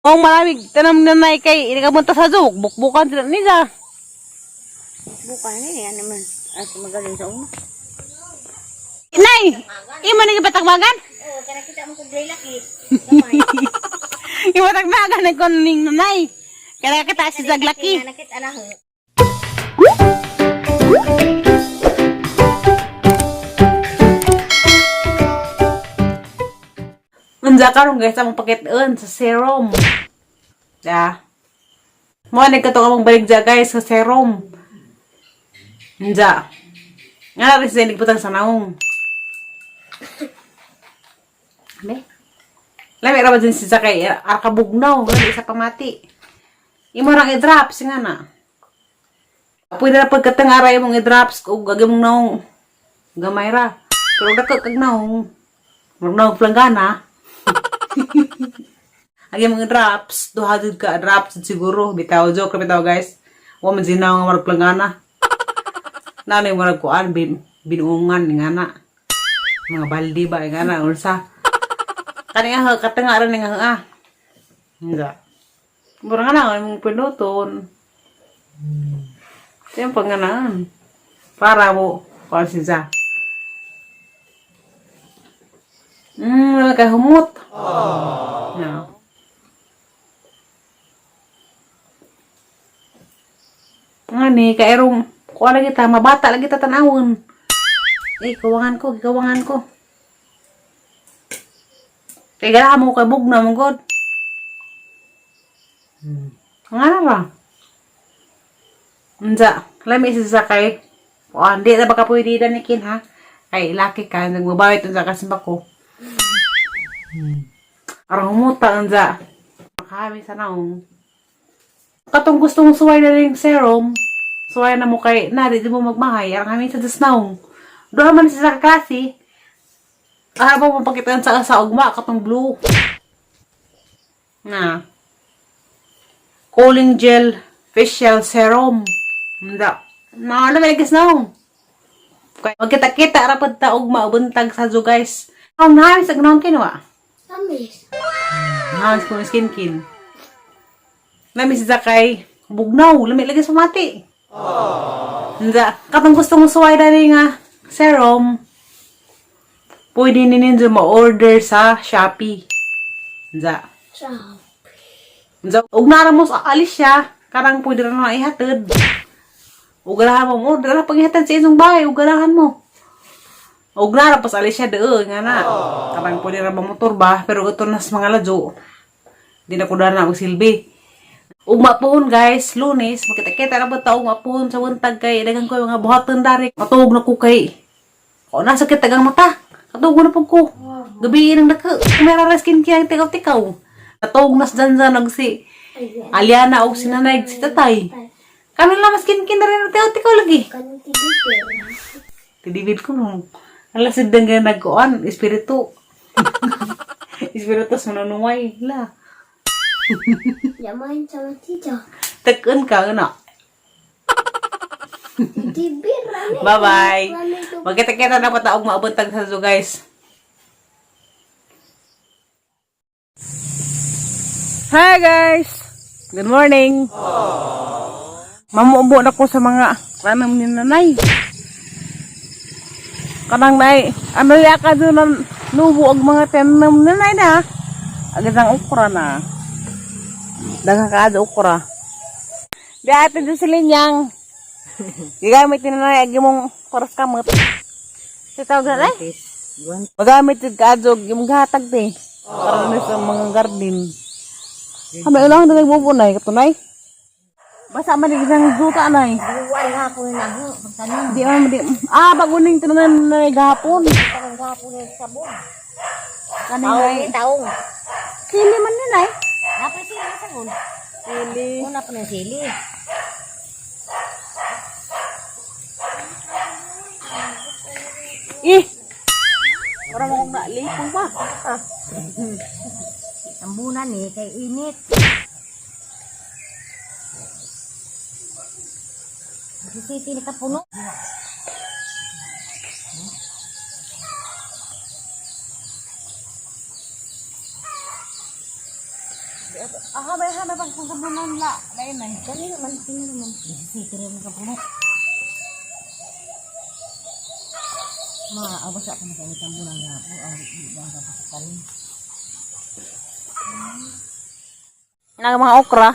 Oh, maraming tanam na nay kay inagamunta sa zug. Bukbukan sila nila. Bukan ini ya naman. At magaling sa una. Nay, imo ni batagbagan? Oo, kaya kita mo kung laki. Imo batagbagan ni koning nanay. Kaya kita si zaglaki. Nakit anak ho. Unsa karon guys among pakit-on sa serum. Ya. Mo ni kato among baligja guys sa serum. Unsa? Nga rin sinig putang sa naong. Me? Lami ra ba din si Zakay akabugnaw, lami sa pamati. Imo rang i-drops nga na. Pwede na pagkatangara imong i-drops ug agi mong naong gamay ra. Pero dako kag naong. Naong planggana. Agi mong i-drops, duhadud ka drops siguro. Bitaw joke ra bitaw guys. Wa man sinaw nga marag planggana. Nanay mo nagkuan binuungan nga na. Mga baldi ba nga na unsa. Kani nga katanga ra nga ha. Nga. Mura nga na mong pinuton. Siyang panganaan. Para mo konsinsa. Kahumot. No. Nga ni kairong kuha lagi ta, mabata lagi ta tanawon. Kawangan ko. Kaya gala mo kay bugna mo god. Nga na ba? Unsa, lami si Zakay. O, hindi na baka pwede danikin ha. Kay laki ka, nagbabawit unsa kasimba ko. Arang umuta unsa. Makami sa naong. Katong gusto mong suway na rin serum. Suway na mo kay, di mo magmahay. Arang kami sa dasnaong. Doon naman siya sa klase. Araw mo pakitaan sa ugma, katong blue. Na. Cooling gel facial serum. Handa. Na, may guys na. Magkita-kita, rapad ta ugma, buntag sa zo guys. Ang nahawis, agnawang kinwa. Tamis. Nahawis ko ng skin. Lami si Zakay. Bugnaw, lami lagi sa mati. Handa. Katong gusto mo suway na rin nga serum. Pwede ninyo ma-order sa Shopee. Handa. Ug nara mo sa Alicia, karang pwede ra na ihatid. Ugarahan mo, order na paghihatid sa isang bahay, ugarahan mo. Ug nara pa sa Alicia deo nga na. Karang pwede ra ba motor ba, pero ito nas mga ladyo. Di na ko na og silbi. Ug mapuhon guys, Lunes, makita-kita ra ba taong mapuhon sa buntag kay daghang ko mga buhaton dari. Matug na ko kay. O nasa kitagang mata. Katug na pug ko. Gabi nang dako, kamera ra skin care tikaw-tikaw. Natog nas dyan og si Aliana og sinanay si tatay. Kami lang mas kin na rin tikaw lagi. Tidibid ko nung. Alasid nga nagkuan, espiritu. Espiritu sa manunungay. La. Yamain sama tito. Tekun ka na. Tibir rame. Bye-bye. Magkita-kita na pataog maabuntag sa zo guys. Hi guys! Good morning! Mamuubo na ko sa mga ranam ni nanay. Kanang nay, ano ka doon na nubo ang mga tanam ni nanay na. Agad ang ukra na. Daghang kaado ukra. Di atin doon sa linyang. Gigamit ni nanay agi mong paras kamot. Sitaw na nay? Magamit yung kaadog yung gahatag di. Para na sa mga garden. Kami ulang na nagbubunay, katunay. Basa man din isang duta, nay. Buwan nga ako na ho. Pagtanong. Di man, di. Baguning tinanan na gahapon. Pagtanong nga ako ng sabon. Kanay, nay. Taong. Sili man din, nay. Napay sili sa sabon. Sili. Una pa ng sili. Parang akong nalipong pa. Tambunan eh, kay init. Sisiti ni kapuno. May pagkukubunan la. Lain na. Kani naman, sino naman. Sikre na ka puno. Abas ako na kayo tambunan nga po. Ang kapasitan. Nang mga okra.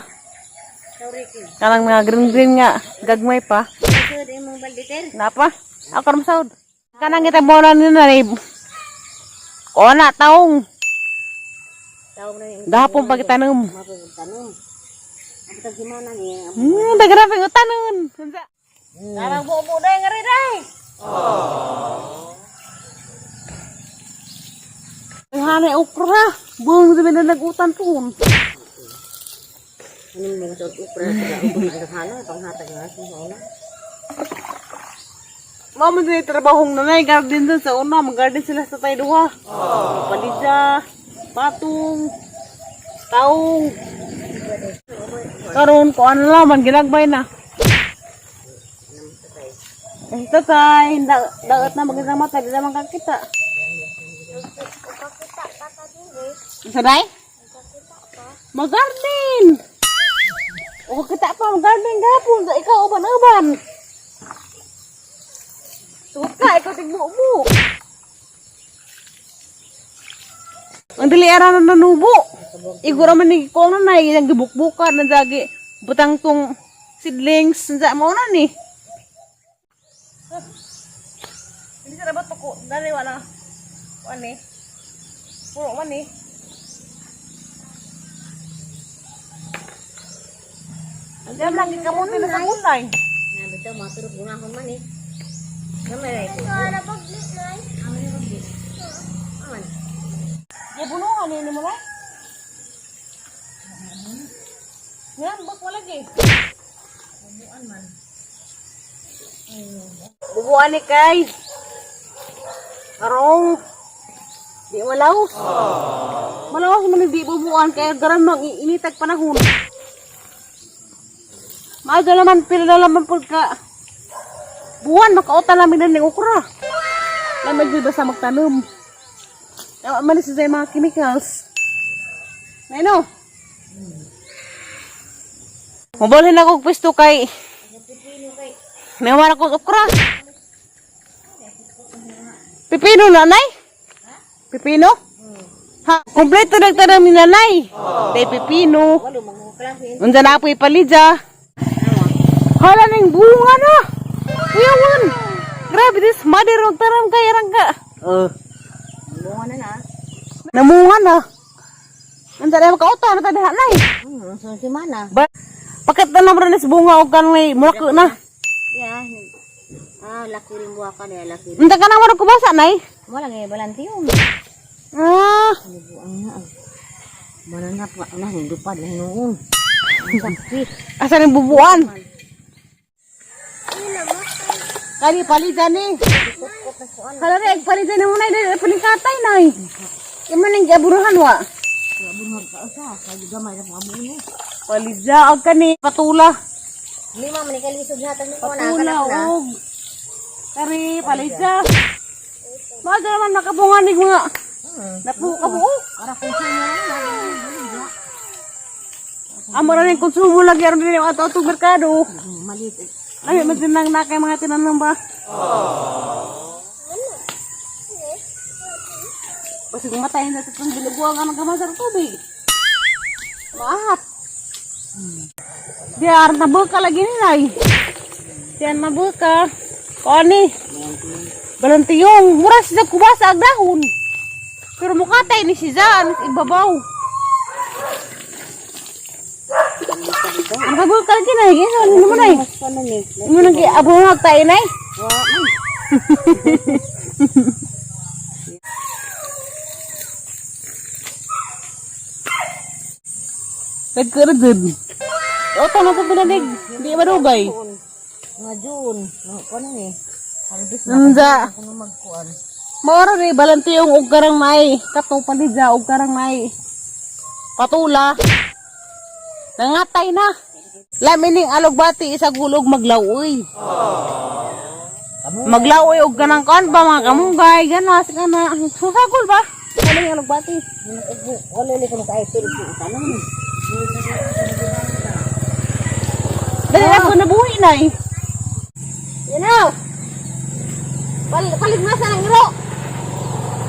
Sorry ko. Kanang mga green nga. Gagmay pa. Ito din mong balditer. Napa? Ako ram saud. Kanang kita bola ni na ni. O na taong. Tawag na yung Gahapon pa kita num. tanong. Ang tagimana niya. Dagra pa utanon. Unsa? Karang buo-buo na yung ngariday. Ang hanay okra. Buong sabi na nag-utan po. Ano yung mga suot ukra? Ubus ang halo. Panghatag nga sa una. Mama din trabahong nanay. Garden dun sa una. Mag-garden sila sa tayo duha. Palidya. Patong. Taong. Karon ko ano naman. Ginagbay na. Tatay. Dagat na magandang mata. Di naman kakita. Saday? Mag-garden. O kita pa mag-garden gapon. Ikaw uban-uban. Suot ka, ikaw tigbuo-buo. Ang dili ara na nanubo. Igura man ni ko na yung gibukbukan na dagi butang tong seedlings sa mo na ni. Hindi sa dapat ko dali wala. Ani. Puro man ni. Diyan lagi kamu tin sa kulay. Nabi ito, maturog gunahon man eh. Gamay rin ko. Amin na pagli. Aman. Ya bunungan ini mo na. Yan, bak mo lagi. Bubuan man. Bubuan ni kay. Karong. Di malaos. Malaos man di bubuan kay garan mang initag panahon. Maaga naman pila naman pud ka. Buwan makauta namin ng okra. Lamig di ba sa magtanom? Manis sa mga chemicals. Ano? Mabalhin ako pwesto kay. Naman ako okra. Pipino nanay? Pipino? Ha, kompleto nagtanam ni nanay. Tay pipino. Walo, mga klase. Unsa na apoy palidya. Hala ning bunga na. Kuyawan. Grabe this mother og taram kay rangga. Bunga na na. Namunga na. Unsa na makauta na tadi hanay. So si mana? Paket na naman rin sa bunga og kanay murak na. Ya. Laki rin buha ka na, laki rin. Unta ka na man kubasa nay. Wala nga balanti yun. Buang na. Mana na pa na hindupad na hinuong. Sakit. Asa ning bubuan? Kali palida ni. Kala rin palida ni mo nay dili palikatay nay. Imo ning gaburuhan wa. Bunga ka sa, kaya gamay na mga buno. Palida og kani patula. Lima man ikalisod hatag ni ko na Patula kanak na. og kari palida. Maga naman nakabunga ni mga napukabuo. Para kung sino na. Amara ning konsumo lagi aron dinhi ato merkado. Malit. Ay, madinang na kay mga tinanong ba? Kasi kumatayin na itong biluguan ang gamasar tubig. Mahat. Diyan, nabuka lagi nilay. Diyan, nabuka. Kani? Balantiyong. Mura siya kubasa ang dahon. Pero mukatay ni siya. Ibabaw. Ang nabuka lagi na. Ano naman ay? Ano nang abungag tayo na eh? Nagkaradun. Oto na ito pinanig. Hindi marugay. Nga June. Ano ni? Nanda. Ako na magkuan. Maura ni balanti yung ugkarang may. Katong palidya, ugkarang may. Patula. Nangatay na. Lamining alugbati isa gulog maglawoy. Maglawoy og ganang kan ba mga kamunggay ganas kana. Susagol ba? Lamining alugbati. Wala ni ko na kay pero tanong. Dali ako nabuhi na eh. Yan na. Paligmasan ang iro.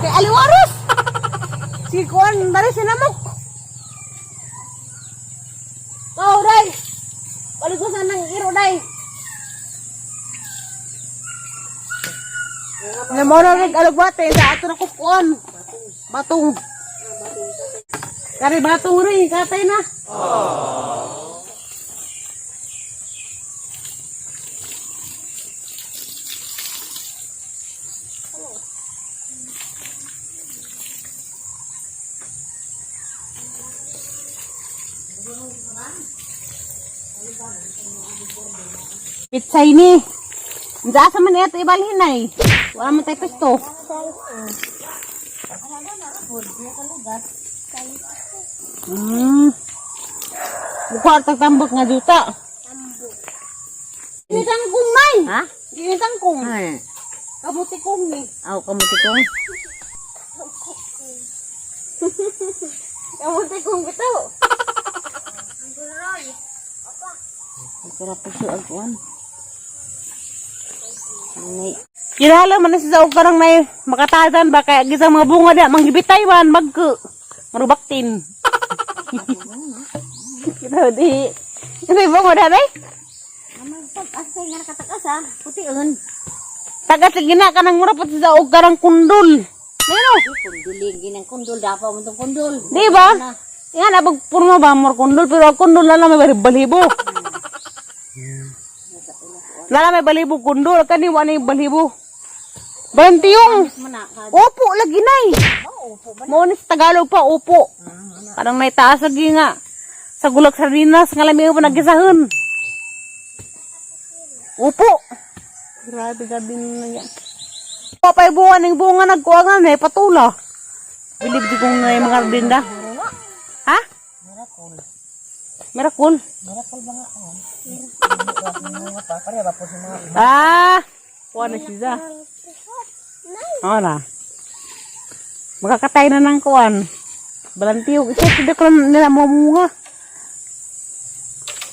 Kay aliwaros. Si Kuan, dali sinamok. Kau, day. Paligmasan ang iro, day. Namora nag-alagbate sa ato na kukuan. Batong. Kari batong rin, katay na. Pitsay ni. Diyan sa man ito ibalhin na eh. Wala man tayo pesto. Buka tagtambok nga juta. Ini tangkong may. Ha? Ini tangkong. Ay. Kamuti kong ni. Aw, kamuti kong. Kamuti kong bito. Kira puso ang kuan. Nay. Kinala man na sa og karang nay makatadan ba kaya gisang mga bunga da manggibitay man magku. Marubaktin. Kita di. Ini bunga da day. Amang pag-asay nga nakatakas ha. Putiun. Tagas gina kanang murapot sa og karang kundol. Nino? Kundulin ginang kundul dapat mo tong kundul. Di ba? Yan abag purmo ba mor kundol pero ang kundol na lang may balibo. Lala may balibo kundol kani wani balibo. Bantiyong. Mana ka. Opo lagi nay. Mo ni sa Tagalog pa opo. Parang may taas lagi nga. Sa gulag sardinas nga lami mo nagisahon. Opo. Grabe gabi na yan. Papay bunga ning bunga nagkuangan na patula. Bilib di kong na mga ardinda. Ha? Miracle. Miracle ba nga ako? Ah, kuha na siya. Ora. Makakatay na ng kuan. Balantiyog. Isa hindi ko nila mamunga.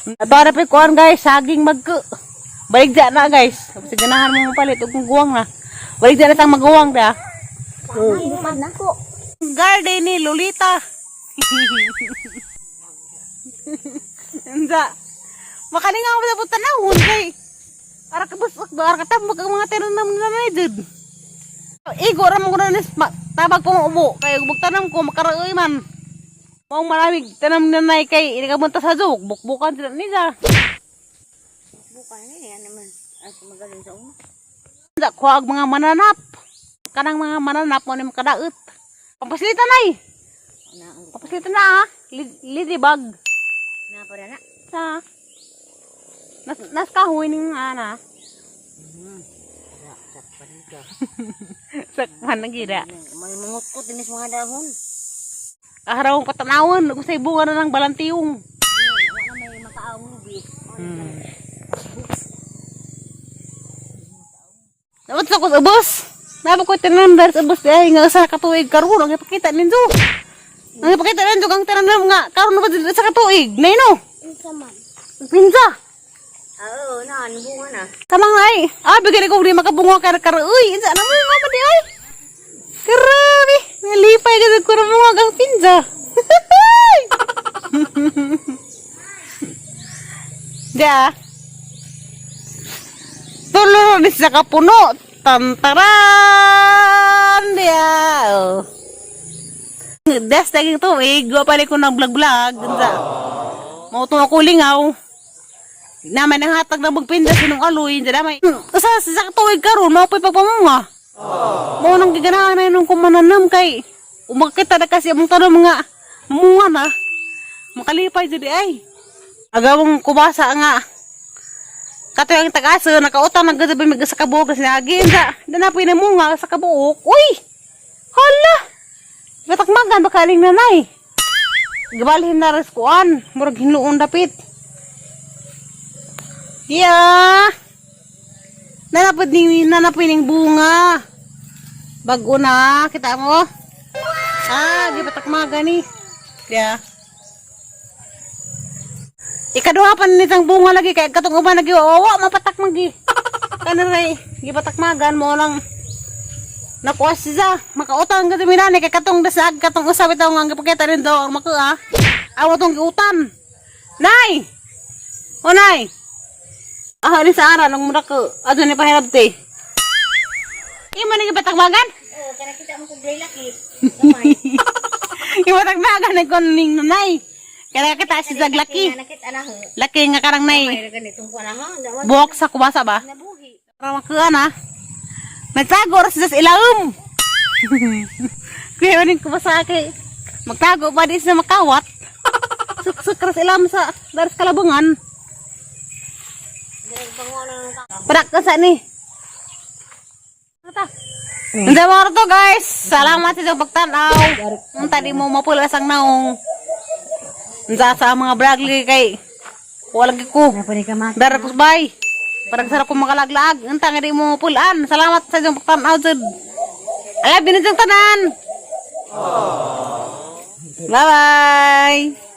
Ito na pa kuan guys. Saging magku. Balik dyan na guys. Kasi ganahan mo mapalit. Huwag mong guwang na. Balik dyan na sang maguwang da. Lumad na ko. Garden ni Lolita. Enza. Makalinga ako sa putanahon kay. Ara ka busok ba? Ara ka tambag ang mga tinanam na na dyan. Igo ra mo ko na tabag ko ubo kay ubog tanam ko makaraoy man. Mao maramig tanam na nay kay ini ka munta sa jog bukbukan sila nila. Bukan ni yan naman. As magaling sa una. Sa kuag mga mananap. Kanang mga mananap mo ni makadaot. Pampasilita nay. Pampasilita na ah. Lidi bag. Na pa na. Sa nas kahoy ning ana. Sakpan na gira. May mangutkot din sa mga dahon. Kaharawang patanawon, gusay bunga na ng balantiyong. Wala na may makaawang lubi. Dapat sa ko sa bus. Dapat ko tinandar sa bus ay nga sa katuig karon ang ipakita ninyo. Ang ipakita ninyo ang tinandar nga karon ba sa katuig. Nino. Pinsa. Oo, na bunga na. Kanang ay. Bigyan ko di makabunga uy, insa na mo nga di ay. Grabe. Nalipay ka ko na mga kang pinsa. Dia. Tulong di sa kapuno. Tantaran dia. Oh. Des daging tuig, gua pala ko ng vlog-vlog. Ganda. Mau to ako lingaw. Naman ang hatag na magpinda sinong aloy. Diyan may. Sa tuig karon mo pa pagpamunga. Mo nang giganahan na nung kumananam kay. Umakita na kasi among tanong mga munga na. Makalipay jud ay. Agawang kubasa nga. Kato yung tagaso, nakautang naggasabi mig sa kabuok na sinagin. Danapoy na munga sa kabuok. Uy! Hala! Batakmagan, bakaling nanay. Gabalhin na reskuan. Murag hinuon dapit. Yeah! Nanapoy ning bunga. Bago na. Kita mo? Di batakmagan ni. Yeah. Ikaduha pa nitang bunga lagi kay katong uban lagi owa mapatak magi. Kaniray gipatak magan mo lang nakuha siya makautang gid minani kay katong dasag katong usab itaw nga gipakita rin daw ang makua. Awa tong giutan. Nay. O nay. Ni sa ara nang mura ko adto ni pahirabti. Imo ni gipatak magan? Oo, kana kita mo kog laki. Gamay. Gipatak magan ni kon ning nanay. Kaya kita si Zaglaki. Nakita na ho. Laki nga karang nay. May ganitong kuha na ha. Buhok sa kubasa ba? Nabuhi. Para makuha na. Nagtago ras sa ilaum. Kuya maning kubasa kay. Magtago pa di sa makawat. Suksuk ras ilam sa daras kalabungan. Padak ka sa ni. Nandiyan mo to guys. Salamat sa pagtanaw. Ang tadi mo mapulas ang naong. Nandiyan sa mga vlog lagi kay. Walang ko. Napani ka mat. Dara ko bay. Parang sarap ko makalaglag. Ang tanga di mo pulaan. Salamat sa iyong pagtanaw jud. Ay binidjang tanan. Bye bye.